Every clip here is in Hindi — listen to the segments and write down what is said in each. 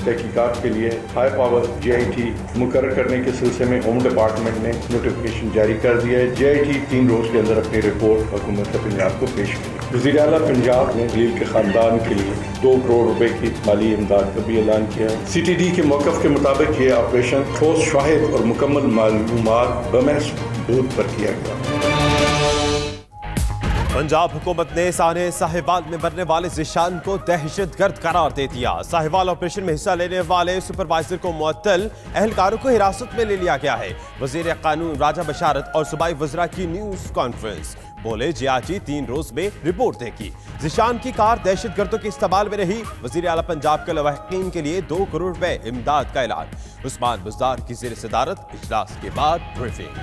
तहकीकात के लिए हाई पावर JIT मुकर्रर करने के सिलसिले में होम डिपार्टमेंट ने नोटिफिकेशन जारी कर दिया है। JIT 3 रोज के अंदर अपनी रिपोर्ट हुकूमत पंजाब को पेश की। वज़ीर आला पंजाब ने खलील के खानदान के लिए 2 करोड़ रुपए की माली इमदाद का भी ऐलान किया है। CTD के मौक़िफ़ के मुताबिक ये ऑपरेशन ठोस शाहिद और मुकम्मल मालूमात बमहज़ सबूत पर किया गया। पंजाब हुकूमत ने साने साहिवाल में मरने वाले ज़ीशान को दहशतगर्द करार दे दिया। साहिवाल ऑपरेशन में हिस्सा लेने वाले सुपरवाइजर को मुअत्तल, एहलकारों को हिरासत में ले लिया गया है। वज़ीर कानून राजा बशारत और सूबाई वज़रा की न्यूज़ कॉन्फ्रेंस, बोले JIT 3 रोज में रिपोर्ट देगी। ज़ीशान की कार दहशतगर्दों के इस्तेमाल में रही। वज़ीर आला पंजाब के लवाहिकीन के लिए 2 करोड़ रुपए इमदाद का ऐलान। उस्मान बुज़दार की ज़ेर सदारत इजलास के बाद ब्रीफिंग।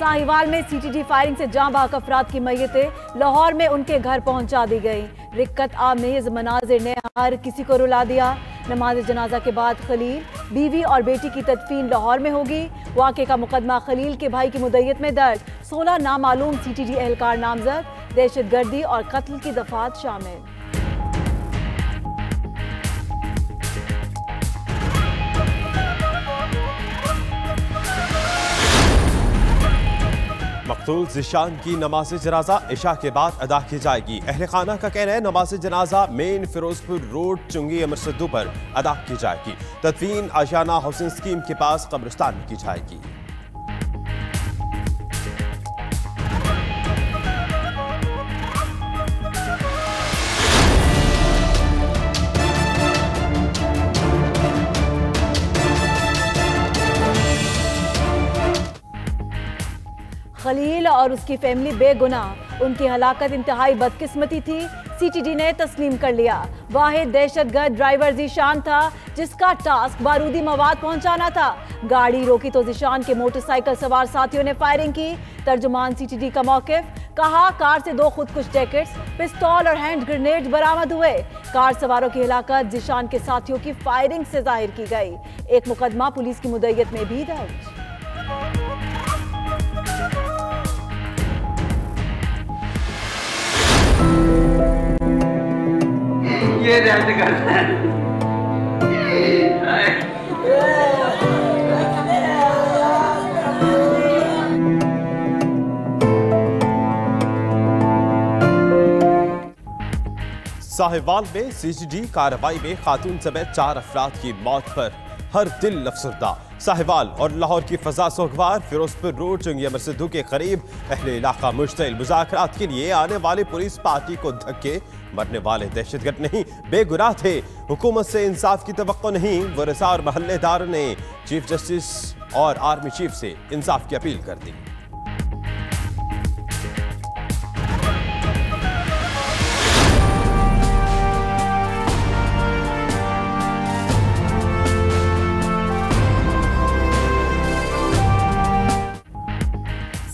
साहिवाल में CTD फायरिंग से जाँ बहक अफराद की मैयतें लाहौर में उनके घर पहुंचा दी गई। रिक्कत आमेज मनाजिर ने हर किसी को रुला दिया। नमाज जनाजा के बाद खलील, बीवी और बेटी की तदफीन लाहौर में होगी। वाक़े का मुकदमा खलील के भाई की मुद्दत में दर्ज। 16 नामालूम CTD एहलकार नामजद, दहशतगर्दी और कत्ल की दफात शामिल। मकतूल ज़ीशान की नमाज जनाजा इशा के बाद अदा की जाएगी। अहले खाना का कहना है नमाज जनाजा मेन फिरोजपुर रोड चुंगी अमर सिद्धू पर अदा की जाएगी। तदफीन आशियाना हाउसिंग स्कीम के पास कब्रिस्तान में की जाएगी। खलील और उसकी फैमिली बेगुनाह, उनकी हलाकत इंतहाई बदकिस्मती थी। CTD ने तस्लीम कर लिया। वाहिद दहशतगर्द ड्राइवर ज़ीशान था जिसका टास्क बारूदी मवाद पहुंचाना था। गाड़ी रोकी तो ज़ीशान के मोटरसाइकिल सवार साथियों ने फायरिंग की। तर्जुमान CTD का मौक़िफ़, कहा कार से 2 खुदकुश जैकेट्स, पिस्तौल और हैंड ग्रेनेड बरामद हुए। कार सवारों की हिलाकत ज़ीशान के साथियों की फायरिंग से जाहिर की गई। एक मुकदमा पुलिस की मुद्दत में भी दर्ज। ये दर्द करता है। साहिवाल में CTD कार्रवाई में खातून समेत 4 अफराद की मौत पर हर दिल अफसरदा। साहिवाल और लाहौर की फजा सोगवार, फिरोजपुर रोड चुंगी अमर सिद्धू के करीब अहले इलाका मुश्तिल। मुज़ाकरात के लिए आने वाली पुलिस पार्टी को धक्के। मरने वाले दहशतगर्द नहीं, बेगुनाह थे। हुकूमत से इंसाफ की तवक्को नहीं। वरसा और महल्लेदार ने चीफ जस्टिस और आर्मी चीफ से इंसाफ की अपील कर दी।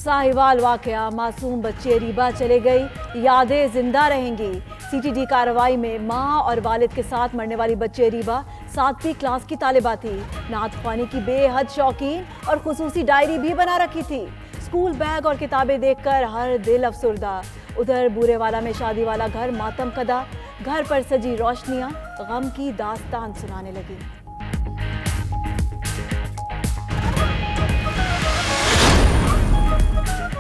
साहिवाल वाकया, मासूम बच्चे रीबा चले गई, यादें जिंदा रहेंगी। CTD कार्रवाई में माँ और वालिद के साथ मरने वाली बच्चे रीबा 7वीं क्लास की तालिबा थी। नात ख्वानी की बेहद शौकीन और खुसूसी डायरी भी बना रखी थी। स्कूल बैग और किताबें देखकर हर दिल अफसुर्दा। उधर बूरेवाला में शादी वाला घर मातम कदा, घर पर सजी रोशनियां गम की दास्तान सुनाने लगी।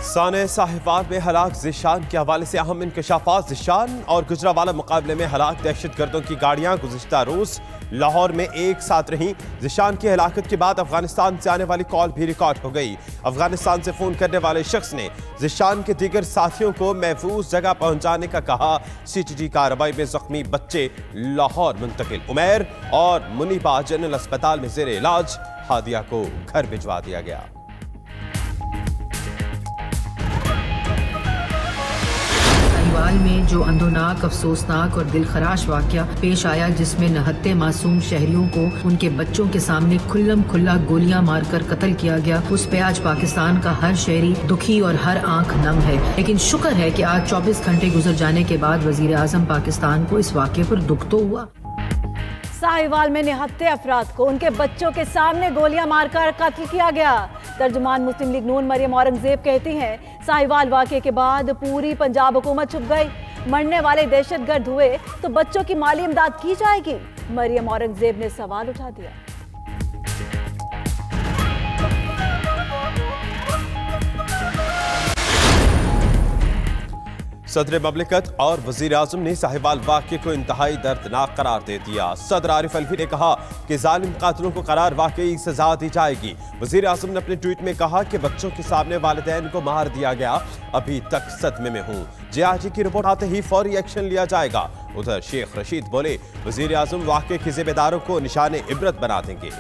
साने साहिवाल में हलाक ज़ीशान के हवाले से अहम इंकशाफात। ज़ीशान और गुजरावाला मुकाबले में हलाक दहशतगर्दों की गाड़ियां गुज़िश्ता रोज़ लाहौर में एक साथ रहीं। ज़ीशान की हलाकत के बाद अफगानिस्तान से आने वाली कॉल भी रिकॉर्ड हो गई। अफगानिस्तान से फ़ोन करने वाले शख्स ने ज़ीशान के दीगर साथियों को महफूज जगह पहुँचाने का कहा। CTD कार्रवाई में जख्मी बच्चे लाहौर मुंतकिल। उमैर और मुनीबा जनरल अस्पताल में ज़ेर इलाज। हादिया को घर भिजवा दिया गया। साहिवाल साल में जो अंधोनाक, अफसोसनाक और दिलखराश वाकया पेश आया, जिसमें 69 मासूम शहरियों को उनके बच्चों के सामने खुल्लम खुल्ला गोलियां मारकर कत्ल किया गया, उस पे आज पाकिस्तान का हर शहरी दुखी और हर आंख नम है। लेकिन शुक्र है कि आज 24 घंटे गुजर जाने के बाद वजीर आजम पाकिस्तान को इस वाकये पर दुख तो हुआ। साहिवाल में निहत्ते अफराद को उनके बच्चों के सामने गोलियां मारकर कत्ल किया गया। तर्जुमान मुस्लिम लीग नून मरियम औरंगजेब कहती हैं, साहिवाल वाकये के बाद पूरी पंजाब हुकूमत छुप गई। मरने वाले दहशतगर्द हुए तो बच्चों की माली इमदाद की जाएगी। मरियम औरंगजेब ने सवाल उठा दिया। सदर ममलिकत और वजीर आजम ने साहिवाल वाकये को इंतहाई दर्दनाक करार दे दिया। सदर आरिफ अलवी ने कहा कि जालिम कातिलों को करार वाकई सजा दी जाएगी। वजीर आजम ने अपने ट्वीट में कहा कि बच्चों के सामने वालिदैन को मार दिया गया, अभी तक सदमे में हूँ। JIG की रिपोर्ट आते ही फौरी एक्शन लिया जाएगा। उधर शेख रशीद बोले, वजीर आजम वाकये के जिम्मेदारों को निशाने इबरत बना देंगे।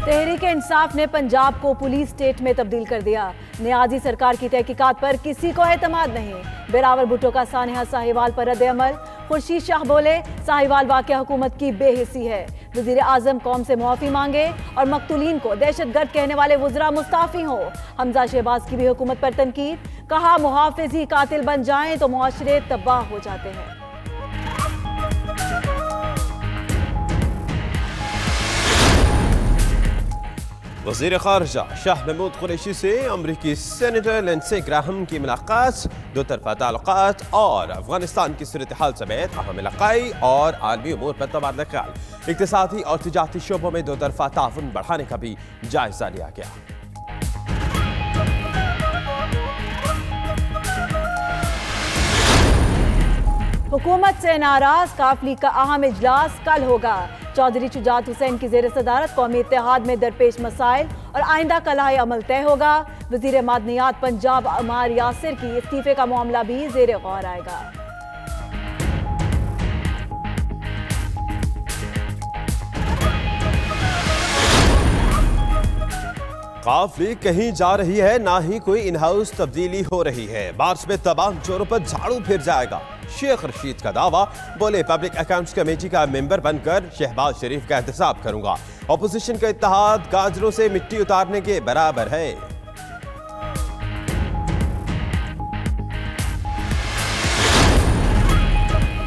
तहरीक इंसाफ ने पंजाब को पुलिस स्टेट में तब्दील कर दिया। नियाजी सरकार की तहकीकात पर किसी को एतमाद नहीं। बिलावल भुट्टो का सानिया साहिवाल पर रद्द अमल। खुर्शीद शाह बोले, साहिवाल वाकया हुकूमत की बेहिसी है। वजीर आजम कौम से मुआफी मांगे और मकतूलीन को दहशतगर्द कहने वाले वज़रा मुस्ताफी हो। हमजा शहबाज की भी हुकूमत पर तनकीद। कहा, मुहाफिज ही कातिल बन जाएं तो मुआशरे तबाह हो जाते हैं। वज़ीर ख़ारिजा शाह महमूद कुरैशी से अमरीकी सेनेटर लिंडसे ग्राहम की मुलाकात। दो तरफ़ा ताल्लुकात और अफगानिस्तान की सूरत हाल समेत अहम इलाक़ाई और आलमी उमूर पर तबादला ख्याल। इक़्तिसादी और तिजारती शोबों में दो तरफ़ा ताउन बढ़ाने का भी जायजा लिया गया। हुकूमत से नाराज काफ लीग का अहम इजलास कल होगा। चौधरी शुजात हुसैन की जेर सदारत कौमी इत्तेहाद में दरपेश मसाइल और आइंदा कलाए अमल तय होगा। वजीर मादनियात पंजाब अमार यासिर की इस्तीफे का मामला भी जेर गौर आएगा। काफ लीग कहीं जा रही है, ना ही कोई इन हाउस तब्दीली हो रही है। मार्च में तमाम चोरों पर झाड़ू फिर जाएगा। शेख रशीद का दावा, बोले पब्लिक अकाउंट्स कमेटी का मेंबर बनकर शहबाज शरीफ का एहतसाब करूंगा। ऑपोजिशन का इत्तेहाद गाजरों से मिट्टी उतारने के बराबर है।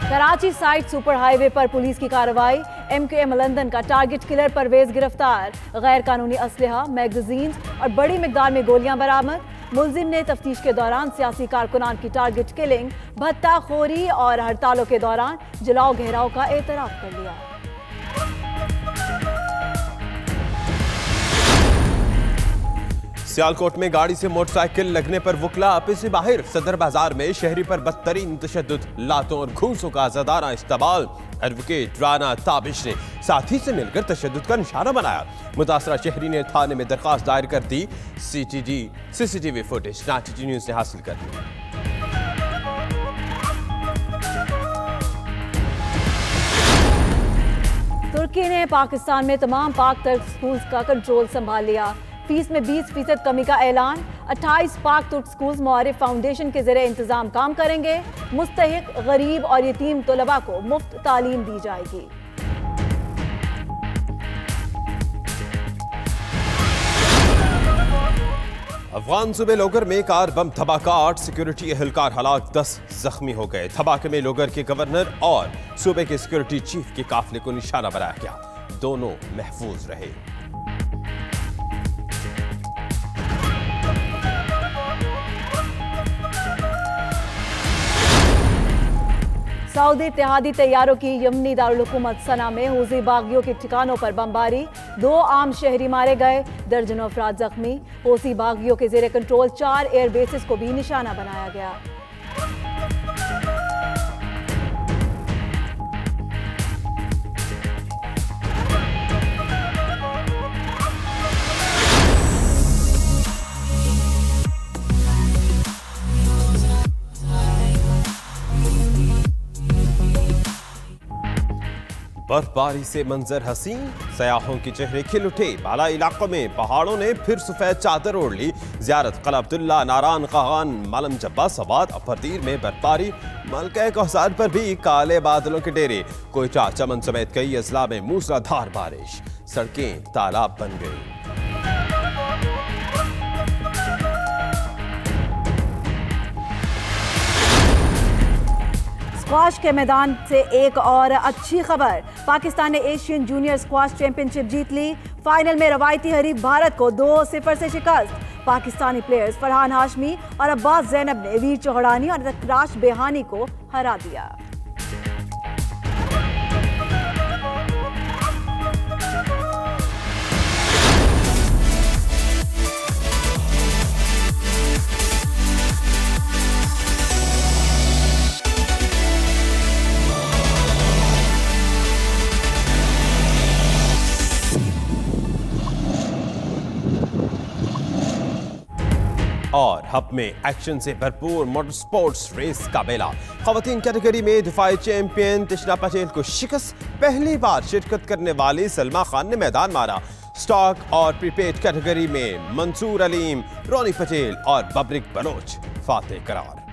कराची साइड सुपर हाईवे पर पुलिस की कार्रवाई। MKM लंदन का टारगेट किलर परवेज गिरफ्तार। गैर कानूनी असलहा, मैगजीन और बड़ी मिकदार में गोलियां बरामद। मुलजिम ने तफ्तीश के दौरान सियासी कारकुनान की टारगेट किलिंग, भत्ताखोरी और हड़तालों के दौरान जलाओ घेराव का एतराफ कर लिया। सियालकोट में गाड़ी से मोटरसाइकिल लगने पर वकला आपे से बाहर। सदर बाजार में शहरी पर बदतरीन तशद्दुद, लातों और घूसों का आजादाना इस्तेमाल। एडवोकेट राना ताबिश ने साथी से मिलकर तशद्दुद का निशाना बनाया। मुतासरा शहरी ने थाने में दरखास्त दायर कर दी। CCTV फुटेज NTG न्यूज ने हासिल कर ली। तुर्की ने पाकिस्तान में तमाम पाक तुर्क स्कूल्स का कंट्रोल संभाल लिया। फीस में 20% कमी का ऐलान। 28 पाक तुर्क स्कूल्स मुआरिफ फाउंडेशन के जरिए इंतजाम काम करेंगे। मुस्तहिक, गरीब और यतीम तलबा को मुफ्त तालीम दी जाएगी। अफगान सूबे लोगर में कार बम धमाका, 8 सिक्योरिटी एहलकार हलाक, 10 जख्मी हो गए। धमाके में लोगर के गवर्नर और सूबे के सिक्योरिटी चीफ के काफिले को निशाना बनाया गया। दोनों महफूज रहे। सऊदी इत्तेहादी तैयारों की यमनी दारुल हुकूमत सना में हूजी बागियों के ठिकानों पर बमबारी। 2 आम शहरी मारे गए, दर्जनों अफराद जख्मी। हूजी बागियों के जेर कंट्रोल 4 एयर बेसिस को भी निशाना बनाया गया। बर्फबारी से मंजर हसीन, सयाहों के चेहरे खिल उठे। बाला इलाकों में पहाड़ों ने फिर सफेद चादर ओढ़ ली। जियारत कला अब्दुल्ला, नारान खान, मालम जब्बा सवाद, अफरदीर में बर्फबारी। मलका कौसार पर भी काले बादलों के डेरे। कोयटा, चमन समेत कई अजला में मूसलाधार बारिश, सड़कें तालाब बन गई। स्क्वाश के मैदान से एक और अच्छी खबर, पाकिस्तान ने एशियन जूनियर स्क्वाश चैंपियनशिप जीत ली। फाइनल में रवायती हरीफ भारत को 2-0 से शिकस्त। पाकिस्तानी प्लेयर्स फरहान हाशमी और अब्बास जैनब ने वीर चौहड़ानी और तकराश बेहानी को हरा दिया। और हब में एक्शन से भरपूर मोटर स्पोर्ट्स रेस का मेला। खवातीन कैटेगरी में दिफाई चैंपियन तिशना पटेल को शिकस्त। पहली बार शिरकत करने वाली सलमा खान ने मैदान मारा। स्टॉक और प्रीपेड कैटेगरी में मंसूर अलीम, रोनी पटेल और बबरिक बलोच फातेह करार।